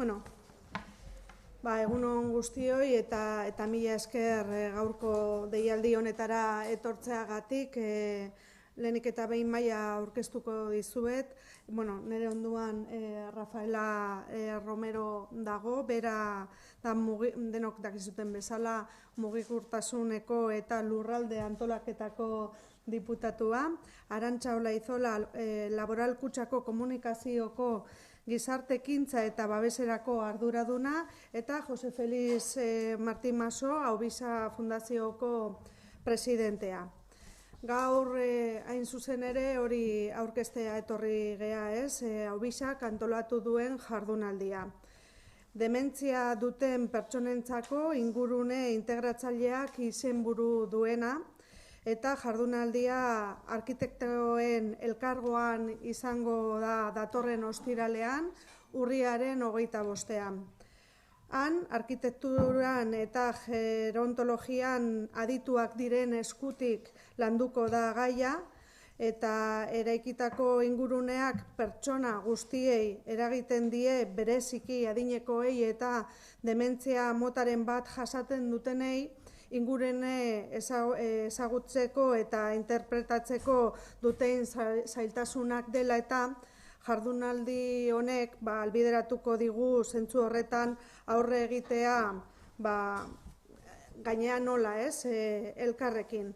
Bueno, egun on guztioi eta mila esker gaurko deialdi honetara etortzeagatik. Lehenik eta behin Maia aurkeztuko dizuet. Nire onduan Rafaela Romero dago, bera da denok dakizuten bezala mugikortasuneko eta lurralde antolaketako diputatua. Arantxa Olaizola Laboral Kutxako komunikazioko gizarte ekintza eta babeserako arduraduna, eta Jose Feliz Martín Maso, Aubisa Fundazioko presidentea. Gaur hain zuzen ere hori aurkeztea etorri gea Aubisak antolatu duen jardunaldia. Dementzia duten pertsonentzako ingurune integratzaileak izenburu duena, eta jardunaldia arkitektoen elkargoan izango da datorren ostiralean, urriaren 25. Han, arkitekturan eta gerontologian adituak diren eskutik landuko da gaia, eta eraikitako inguruneak pertsona guztiei eragiten die, bereziki adinekoei eta dementzia motaren bat jasaten dutenei, ingurune ezagutzeko eta interpretatzeko duten zailtasunak dela, eta jardunaldi honek albideratuko digu zentzu horretan aurre egitea gainean nola elkarrekin.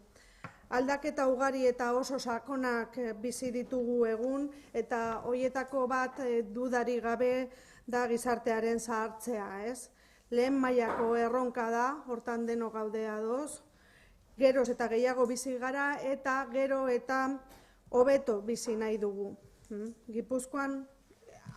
Aldaketa ugari eta oso sakonak bizi ditugu egun, eta horietako bat dudari gabe da gizartearen zahartzea. Lehen mailako erronka da, hortan denok gaude ados, geroz eta gehiago bizi gara eta gero eta hobeto bizi nahi dugu. Gipuzkoan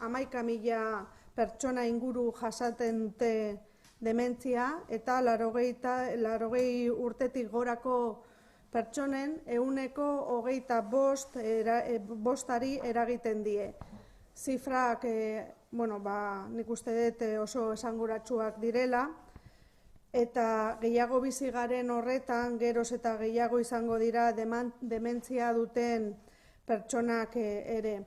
11.000 pertsona inguru jasaten dute dementzia, eta 80 urtetik gorako pertsonen 25% eragiten die. Zifrak, nik uste dut oso esanguratsuak direla, eta gehiago bizi garen horretan, geroz eta gehiago izango dira dementzia duten pertsonak ere.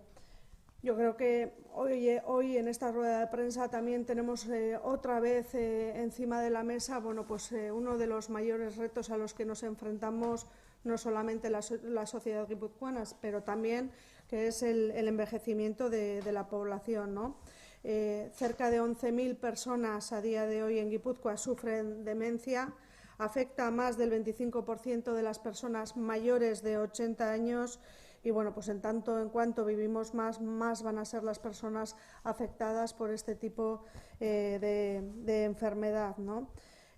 Yo creo que hoy en esta rueda de prensa también tenemos otra vez encima de la mesa uno de los mayores retos a los que nos enfrentamos, no solamente la sociedad guipuzcoana, pero también que es el envejecimiento de la población, ¿no? Cerca de 11.000 personas a día de hoy en Guipúzcoa sufren demencia, afecta a más del 25% de las personas mayores de 80 años, y en tanto en cuanto vivimos más van a ser las personas afectadas por este tipo de enfermedad, ¿no?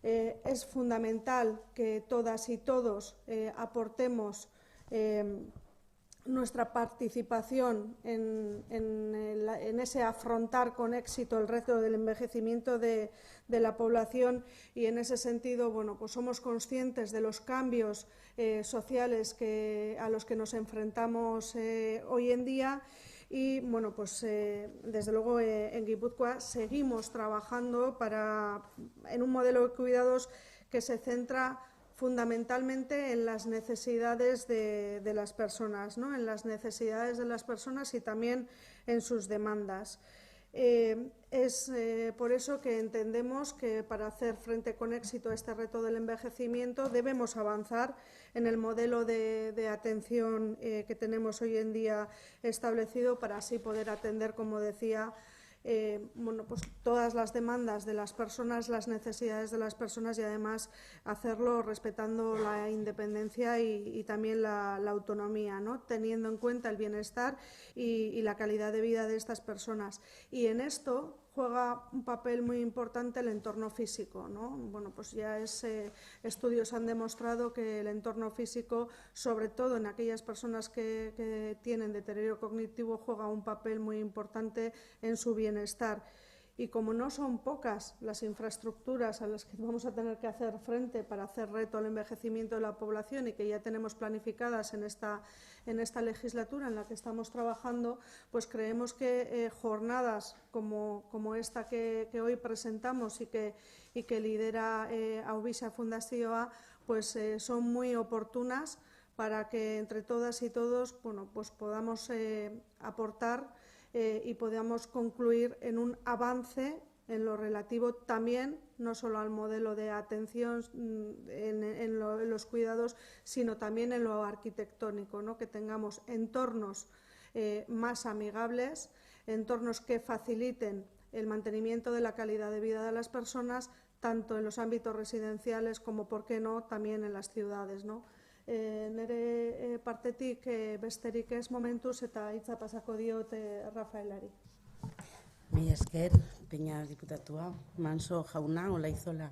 Es fundamental que todas y todos aportemos nuestra participación en ese afrontar con éxito el reto del envejecimiento de la población, y en ese sentido somos conscientes de los cambios sociales a los que nos enfrentamos hoy en día, y desde luego en Guipúzcoa seguimos trabajando en un modelo de cuidados que se centra fundamentalmente en las necesidades de las personas, ¿no? En las necesidades de las personas y también en sus demandas. Es por eso que entendemos que para hacer frente con éxito a este reto del envejecimiento debemos avanzar en el modelo de atención que tenemos hoy en día establecido, para así poder atender, como decía, todas las demandas de las personas, las necesidades de las personas, y además hacerlo respetando la independencia y también la autonomía, ¿no? Teniendo en cuenta el bienestar y la calidad de vida de estas personas. Y en esto juega un papel muy importante el entorno físico, ¿no? Estudios han demostrado que el entorno físico, sobre todo en aquellas personas que tienen deterioro cognitivo, juega un papel muy importante en su bienestar. Y como no son pocas las infraestructuras a las que vamos a tener que hacer frente para hacer reto al envejecimiento de la población, y que ya tenemos planificadas en esta legislatura en la que estamos trabajando, creemos que jornadas como esta que hoy presentamos y que lidera Aubisa Fundazioa son muy oportunas para que entre todas y todos podamos aportar y podamos concluir en un avance en lo relativo también, no solo al modelo de atención en los cuidados, sino también en lo arquitectónico, ¿no? Que tengamos entornos más amigables, entornos que faciliten el mantenimiento de la calidad de vida de las personas, tanto en los ámbitos residenciales como, por qué no, también en las ciudades, ¿no? Nire partetik besterik ez momentuz eta hitza pasako diot Rafaelari. Mi esker, Peña diputatua, Manso jauna, Olaizola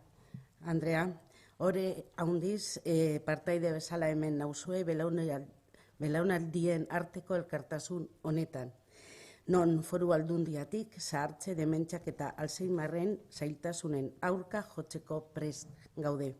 Andrea, hore handiz partaide bezala hemen nauzue belaunaldien arteko elkartasun honetan. Non Foru Aldundiatik zahartze, dementziak eta Alzheimerren zailtasunen aurka jotzeko prest gaude.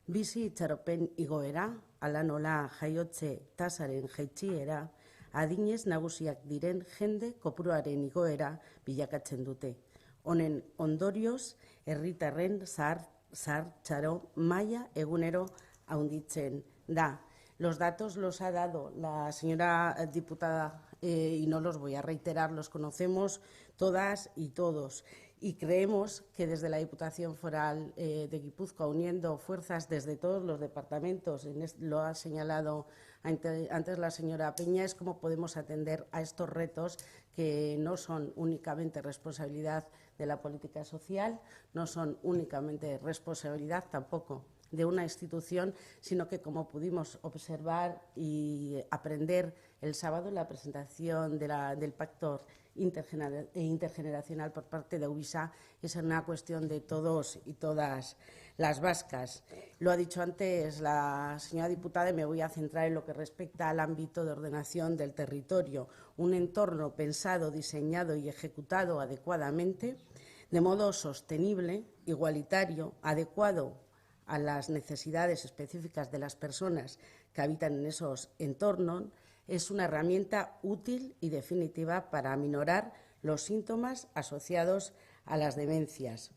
Bizi itxaropen igoera, ala nola jaiotze tasaren jaitsiera, adinez nagusiak diren jende kopuruaren igoera bilakatzen dute. Honen ondorioz, herritarren zahartxaro maila egunero handitzen da. Los datos los ha dado la señora diputada y no los voy a reiterar, los conocemos todas y todos. Y creemos que desde la Diputación Foral de Guipúzcoa, uniendo fuerzas desde todos los departamentos, lo ha señalado antes la señora Peña, es cómo podemos atender a estos retos que no son únicamente responsabilidad de la política social, no son únicamente responsabilidad tampoco de una institución, sino que, como pudimos observar y aprender el sábado en la presentación del Pacto intergeneracional por parte de Ubisa, es una cuestión de todos y todas las vascas. Lo ha dicho antes la señora diputada y me voy a centrar en lo que respecta al ámbito de ordenación del territorio, un entorno pensado, diseñado y ejecutado adecuadamente, de modo sostenible, igualitario, adecuado a las necesidades específicas de las personas que habitan en esos entornos, es una herramienta útil y definitiva para aminorar los síntomas asociados a las demencias.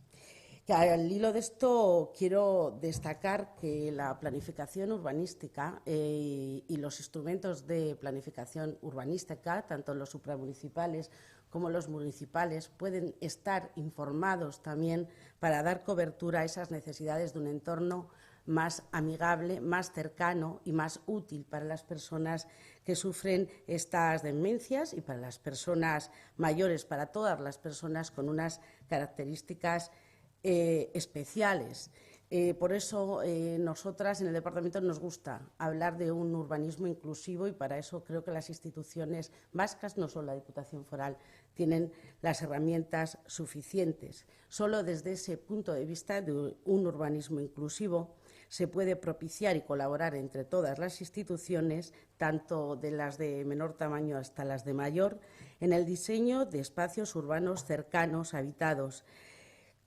Al hilo de esto, quiero destacar que la planificación urbanística y los instrumentos de planificación urbanística, tanto los supramunicipales como los municipales, pueden estar informados también para dar cobertura a esas necesidades de un entorno más amigable, más cercano y más útil para las personas que sufren estas demencias y para las personas mayores, para todas las personas con unas características especiales. Por eso nosotras en el departamento nos gusta hablar de un urbanismo inclusivo y para eso creo que las instituciones vascas, no solo la Diputación Foral, tienen las herramientas suficientes. Solo desde ese punto de vista de un urbanismo inclusivo se puede propiciar y colaborar entre todas las instituciones, tanto de las de menor tamaño hasta las de mayor, en el diseño de espacios urbanos cercanos, habitados,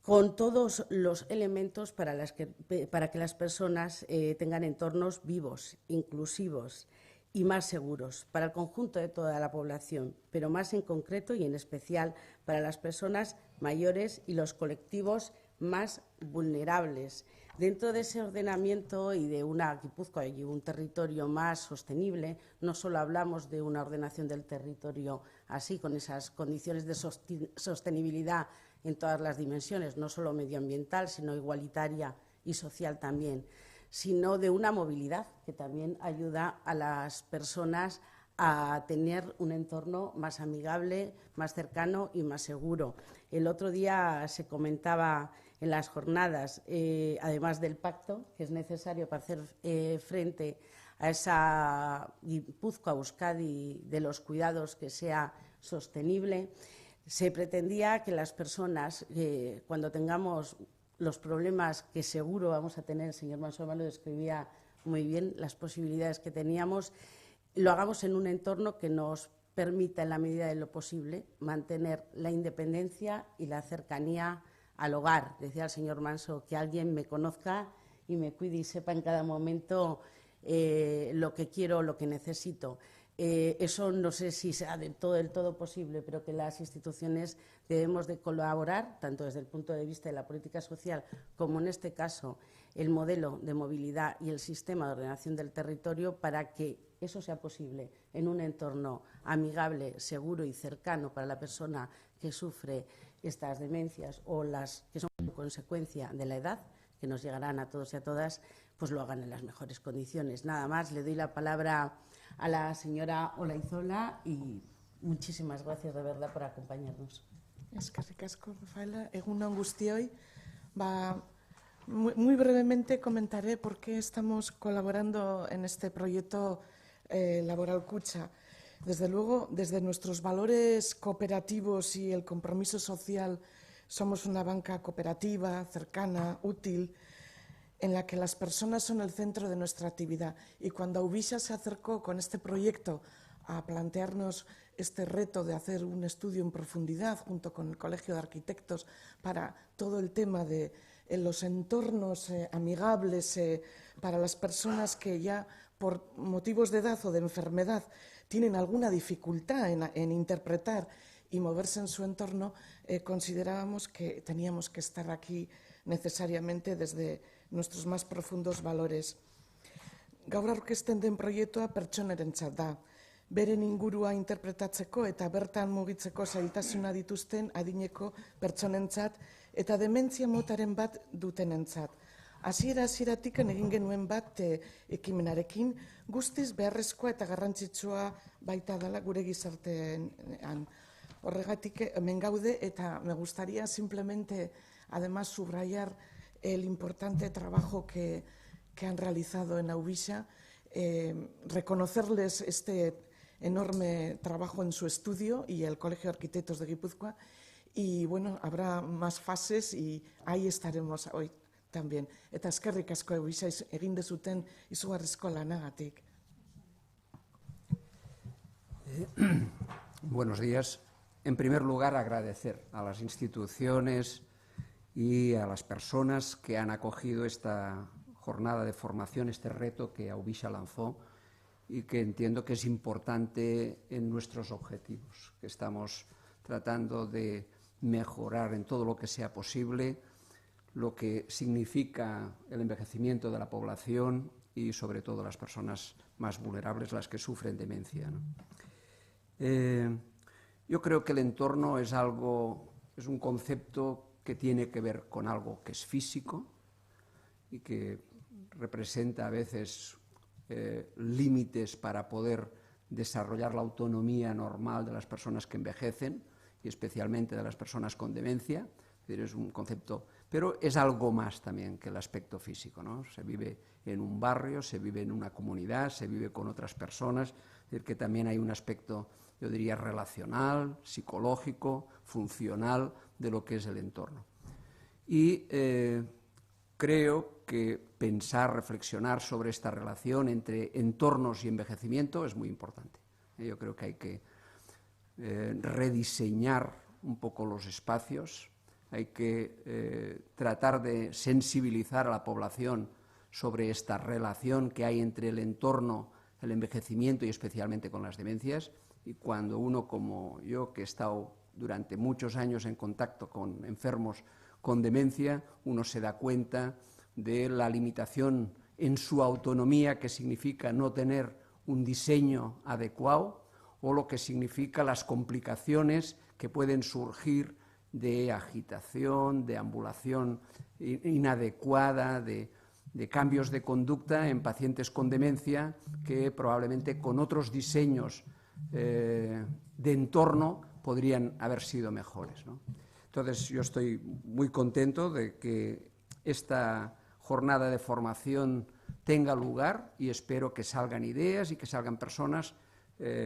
con todos los elementos para que las personas tengan entornos vivos, inclusivos y más seguros para el conjunto de toda la población, pero más en concreto y en especial para las personas mayores y los colectivos más vulnerables. Dentro de ese ordenamiento y de una Guipúzcoa y un territorio más sostenible, no solo hablamos de una ordenación del territorio así, con esas condiciones de sostenibilidad en todas las dimensiones, no solo medioambiental, sino igualitaria y social también, sino de una movilidad que también ayuda a las personas a tener un entorno más amigable, más cercano y más seguro. El otro día se comentaba en las jornadas, además del pacto, que es necesario para hacer frente a esa Guipúzcoa, Euskadi de los cuidados que sea sostenible. Se pretendía que las personas, cuando tengamos los problemas que seguro vamos a tener, el señor Mansoma lo describía muy bien, las posibilidades que teníamos, lo hagamos en un entorno que nos permita, en la medida de lo posible, mantener la independencia y la cercanía al hogar. Decía el señor Manso, que alguien me conozca y me cuide y sepa en cada momento lo que quiero, lo que necesito. Eso no sé si sea del todo posible, pero que las instituciones debemos de colaborar, tanto desde el punto de vista de la política social como en este caso el modelo de movilidad y el sistema de ordenación del territorio para que eso sea posible en un entorno amigable, seguro y cercano para la persona que sufre estas demencias o las que son consecuencia de la edad, que nos llegarán a todos y a todas, pues lo hagan en las mejores condiciones. Nada más, le doy la palabra a la señora Olaizola y muchísimas gracias de verdad por acompañarnos. Eskerrik asko, Rafaela. Egun on guztioi. Muy brevemente comentaré por qué estamos colaborando en este proyecto Laboral Kutxa. Desde luego, desde nuestros valores cooperativos y el compromiso social, somos una banca cooperativa, cercana, útil, en la que las personas son el centro de nuestra actividad. Y cuando Aubisa se acercó con este proyecto a plantearnos este reto de hacer un estudio en profundidad junto con el Colegio de Arquitectos para todo el tema de los entornos amigables para las personas que ya por motivos de edad o de enfermedad tienen alguna dificultad en interpretar y moverse en su entorno, considerábamos que teníamos que estar aquí necesariamente desde nuestros más profundos valores. Gaur aurkezten den proiektua pertsonerentzat da. Beren ingurua interpretatzeko eta bertan mugitzeko zailtasuna dituzten adineko pertsonentzat eta dementzia motaren bat dutenentzat. Hasieratik egin genuen bat ekimenarekin, guztiz beharrezkoa eta garrantzitsua baita dela gure gizartean. Horregatik hemen gaude eta me gustaría simplemente además subrayar el importante trabajo que han realizado en Aubisa, reconocerles este enorme trabajo en su estudio y el Colegio de Arquitectos de Guipúzcoa. Y bueno, habrá más fases y ahí estaremos hoy también. Eta eskerrik asko Aubisa egin dezuten izugarrizko lanagatik. Buenos días. En primer lugar, agradecer a las instituciones y a las personas que han acogido esta jornada de formación, este reto que Aubisa lanzó y que entiendo que es importante en nuestros objetivos, que estamos tratando de mejorar en todo lo que sea posible lo que significa el envejecimiento de la población y sobre todo las personas más vulnerables, las que sufren demencia, ¿no? Yo creo que el entorno es un concepto que tiene que ver con algo que es físico y que representa a veces límites para poder desarrollar la autonomía normal de las personas que envejecen y especialmente de las personas con demencia. Es un concepto, pero es algo más también que el aspecto físico, ¿no? Se vive en un barrio, se vive en una comunidad, se vive con otras personas, es decir, que también hay un aspecto, yo diría, relacional, psicológico, funcional de lo que es el entorno. Y creo que pensar, reflexionar sobre esta relación entre entornos y envejecimiento es muy importante. Yo creo que hay que rediseñar un poco los espacios, hay que tratar de sensibilizar a la población sobre esta relación que hay entre el entorno, el envejecimiento y especialmente con las demencias. Y cuando uno, como yo, que he estado durante muchos años en contacto con enfermos con demencia, uno se da cuenta de la limitación en su autonomía que significa no tener un diseño adecuado o lo que significa las complicaciones que pueden surgir de agitación, de ambulación inadecuada, de cambios de conducta en pacientes con demencia que probablemente con otros diseños de entorno podrían haber sido mejores, ¿no? Entonces, yo estoy muy contento de que esta jornada de formación tenga lugar y espero que salgan ideas y que salgan personas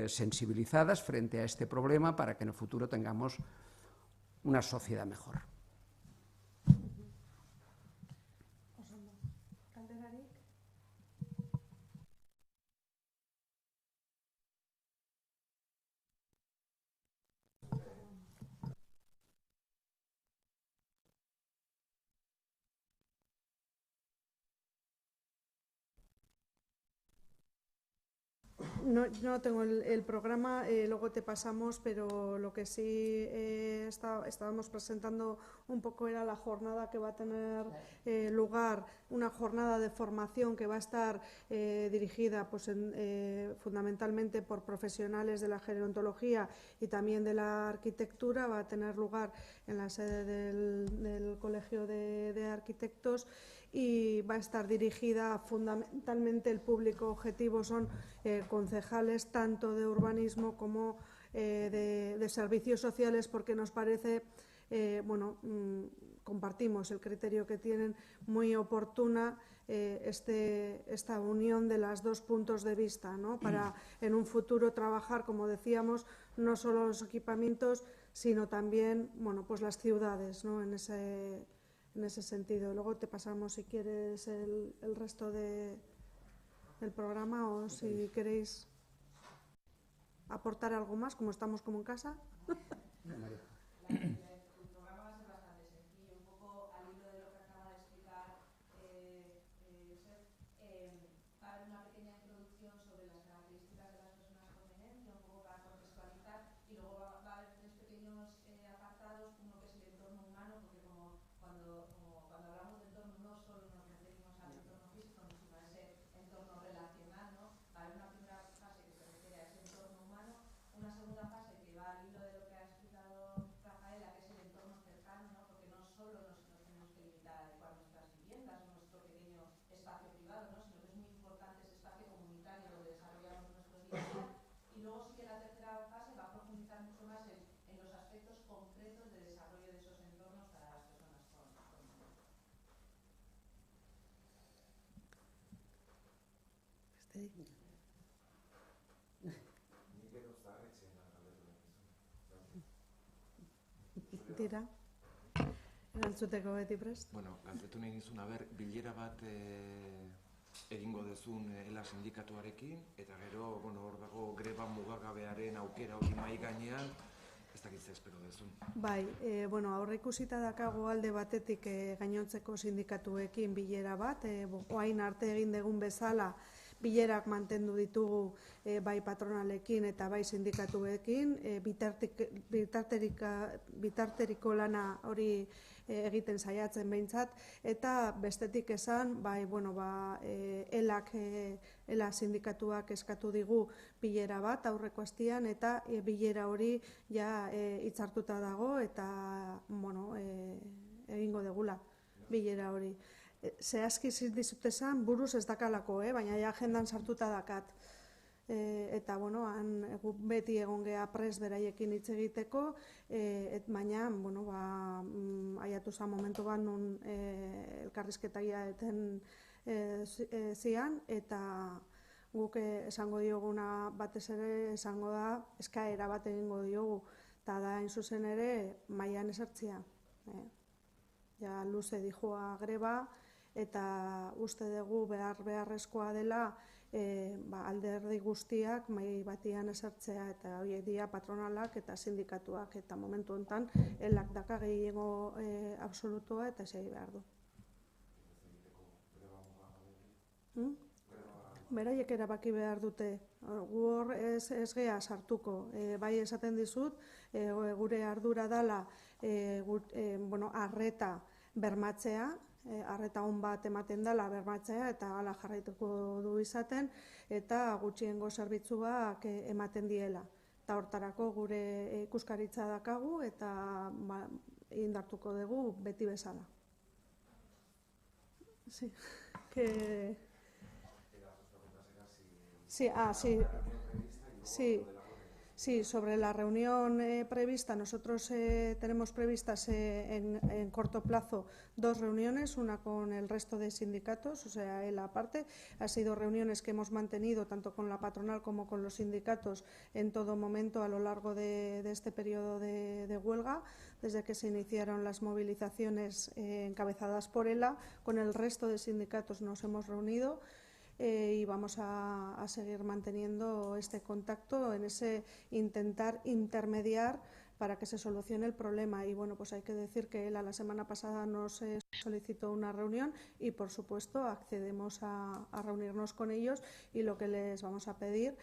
sensibilizadas frente a este problema para que en el futuro tengamos una sociedad mejor. No tengo el programa, luego te pasamos, pero lo que sí estábamos presentando un poco era la jornada que va a tener lugar, una jornada de formación que va a estar dirigida pues, fundamentalmente por profesionales de la gerontología y también de la arquitectura. Va a tener lugar en la sede del Colegio de Arquitectos y va a estar dirigida fundamentalmente, el público objetivo son concejales tanto de urbanismo como de servicios sociales, porque nos parece, compartimos el criterio que tienen, muy oportuna esta unión de los dos puntos de vista, ¿no? Para en un futuro trabajar, como decíamos, no solo los equipamientos, sino también pues las ciudades, ¿no? En ese sentido. Luego te pasamos, si quieres, el resto del programa, o si queréis aportar algo más, como estamos como en casa. El programa va a ser bastante sencillo, un poco al hilo de lo que acaba de explicar Josep. Va a haber una pequeña introducción sobre las características de las personas con demencia, un poco para contextualizar, y luego va a haber tres pequeños apartados, uno que es el entorno humano, porque cuando hablamos de entorno no solo nos referimos al entorno físico, sino a ese entorno relacional, ¿no? Va a haber una primera fase que se refiere a ese entorno humano, una segunda fase que va al hilo de lo que ha explicado Rafaela, que es el entorno cercano, ¿no? Porque no solo nos tenemos que limitar a adecuar nuestras viviendas o nuestro pequeño espacio privado, ¿no? Sino que es muy importante ese espacio comunitario donde desarrollamos nuestros días a día. Y luego sí que la tercera fase va a profundizar mucho más en los aspectos concretos de desarrollo de esos entornos para las personas con demencia. Tira. Erantzuteko beti prest. Bueno, galdetu nahi nizun, bilera bat egingo dezun ELA sindikatuarekin, eta gero, hor dago greba mugagabearen aukera hori mahai gainean, ez dakit ze espero dezun. Bai, aurreikusita dakago alde batetik gainontzeko sindikatuekin bilera bat, orain arte egin dugun bezala, bilerak mantendu ditugu bai patronalekin eta bai sindikatuekin, bitarteriko lana hori egiten saiatzen behintzat, eta bestetik esan, ELA sindikatuak eskatu digu bilera bat aurreko astean, eta bilera hori ja hitzartuta dago, eta egingo degula bilera hori. Zehazki dizut esan, buruz ez dakalako, baina ja agendan sartuta dakat. Eta, beti egon geha prest beraiekin hitz egiteko, baina, aiatu zen momentu bat nun elkarrizketaia eten zian, eta guk esango dioguna batez ere, esango da, eskaera bat egingo diogu, eta da, hain zuzen ere, mailan esertzia. Ja, luze dijoa greba, eta uste dugu beharrezkoa dela alderdi guztiak mai batian esertzea, eta horiek dira patronalak eta sindikatuak, eta momentu honetan ELAK daka gehiago absolutua eta segi behar du. Beraiek erabaki behar dute, gu hor ez geha sartuko, bai esaten dizut, gure ardura dela arreta bermatzea, arreta on bat ematen dela bermatzea, eta hala jarraituko du izaten, eta gutxiengo zerbitzuak ematen diela. Eta hortarako gure ikuskaritza dakagu, eta indartuko dugu beti bezala. Sí, que... Sí, sobre la reunión prevista, nosotros tenemos previstas en corto plazo 2 reuniones, una con el resto de sindicatos, o sea, ELA aparte. Han sido reuniones que hemos mantenido tanto con la patronal como con los sindicatos en todo momento a lo largo de este periodo de huelga, desde que se iniciaron las movilizaciones encabezadas por ELA. Con el resto de sindicatos nos hemos reunido. Y vamos a seguir manteniendo este contacto en ese intentar intermediar para que se solucione el problema. Y bueno, pues hay que decir que ELA la semana pasada nos solicitó una reunión y, por supuesto, accedemos a reunirnos con ellos, y lo que les vamos a pedir,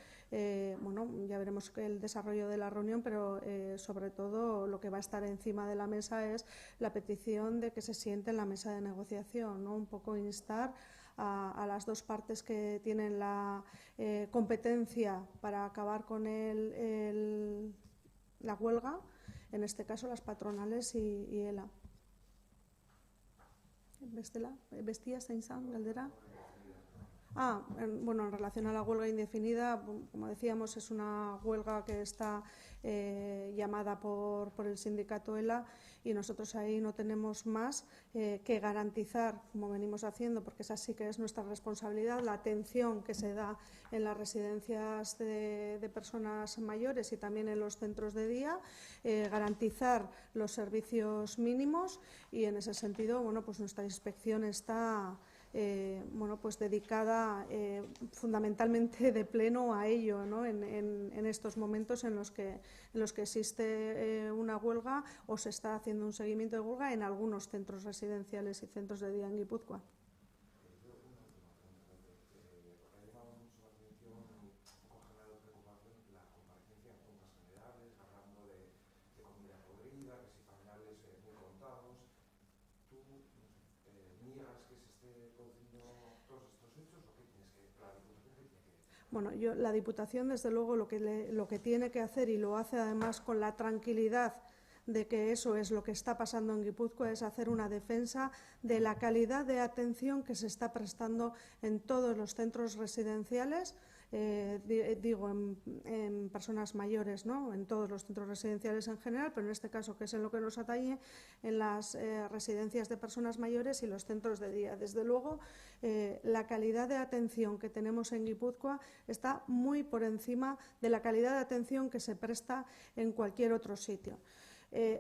bueno, ya veremos el desarrollo de la reunión, pero sobre todo lo que va a estar encima de la mesa es la petición de que se siente en la mesa de negociación, ¿no? Un poco instar a las dos partes que tienen la competencia para acabar con la huelga, en este caso las patronales y ELA. ¿Bestia Sainzán, Galdera? Bueno, en relación a la huelga indefinida, como decíamos, es una huelga que está llamada por el sindicato ELA, y nosotros ahí no tenemos más que garantizar, como venimos haciendo, porque esa sí que es nuestra responsabilidad, la atención que se da en las residencias de personas mayores y también en los centros de día, garantizar los servicios mínimos, y en ese sentido, bueno, pues nuestra inspección está bueno, pues dedicada fundamentalmente de pleno a ello, ¿no? En estos momentos en los que existe una huelga o se está haciendo un seguimiento de huelga en algunos centros residenciales y centros de día en Guipúzcoa. Bueno, la Diputación, desde luego, lo que tiene que hacer, y lo hace además con la tranquilidad de que eso es lo que está pasando en Guipúzcoa, es hacer una defensa de la calidad de atención que se está prestando en todos los centros residenciales, digo, en personas mayores, ¿no? En todos los centros residenciales en general, pero en este caso, que es en lo que nos atañe, en las residencias de personas mayores y los centros de día. Desde luego, la calidad de atención que tenemos en Guipúzcoa está muy por encima de la calidad de atención que se presta en cualquier otro sitio.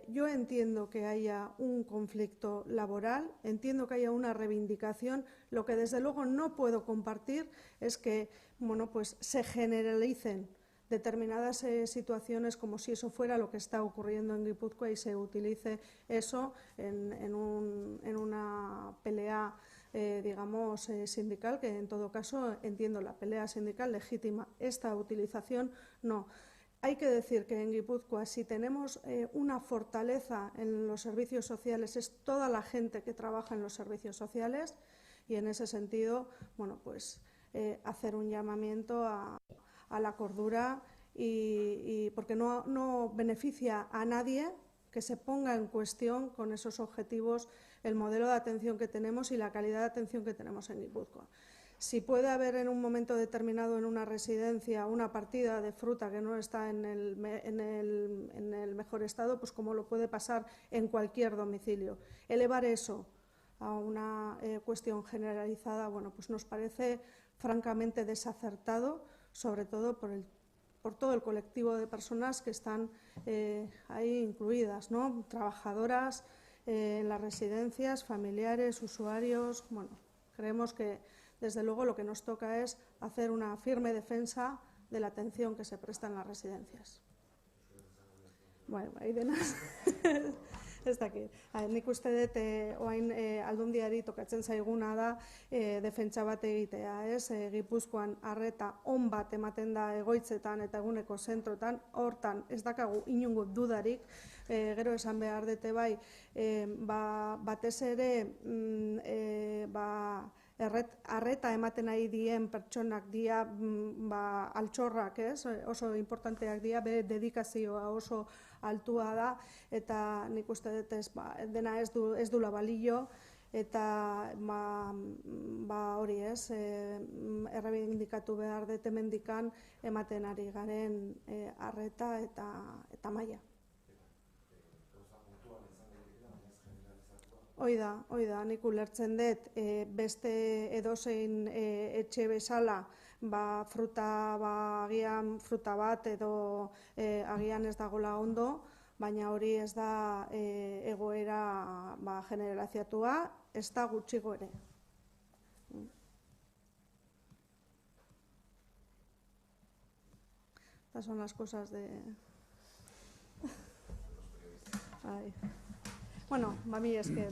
Yo entiendo que haya un conflicto laboral, entiendo que haya una reivindicación. Lo que desde luego no puedo compartir es que, bueno, pues se generalicen determinadas situaciones como si eso fuera lo que está ocurriendo en Guipúzcoa y se utilice eso en una pelea digamos, sindical, que en todo caso entiendo la pelea sindical legítima. Esta utilización no. Hay que decir que en Guipúzcoa, si tenemos una fortaleza en los servicios sociales, es toda la gente que trabaja en los servicios sociales, y en ese sentido, bueno, pues hacer un llamamiento a la cordura, y porque no beneficia a nadie que se ponga en cuestión con esos objetivos el modelo de atención que tenemos y la calidad de atención que tenemos en Guipúzcoa. Si puede haber en un momento determinado en una residencia una partida de fruta que no está en el mejor estado, pues como lo puede pasar en cualquier domicilio. Elevar eso a una cuestión generalizada, bueno, pues nos parece francamente desacertado, sobre todo por todo el colectivo de personas que están ahí incluidas, ¿no? Trabajadoras en las residencias, familiares, usuarios. Bueno, creemos que desde luego lo que nos toca es hacer una firme defensa de la atención que se presta en las residencias. Bueno, ahí denaz. Ez dakit. Nik uste dut oain aldundiari tokatzen zaiguna da defentsa bat egitea, ez? Gipuzkoan arreta on bat ematen da egoitzetan eta eguneko zentrotan, hortan ez dakagu inongo dudarik, gero esan behar dute bai, batez ere arreta ematen ari dien pertsonak dira altxorrak, ez? Oso importanteak dira, bere dedikazioa oso altua da, eta nik uste dut dena ez dula balio, eta hori ez, errebindikatu behar dut hemendikan ematen ari garen arreta eta maila. Hoi da, nik ulertzen dut, beste edozein etxe bezala, fruta bat edo agian ez dagoela ondo, baina hori ez da egoera generalizatua, ez da gutxigo ere. Estas son las cosas de... Bueno, ba, mi esker,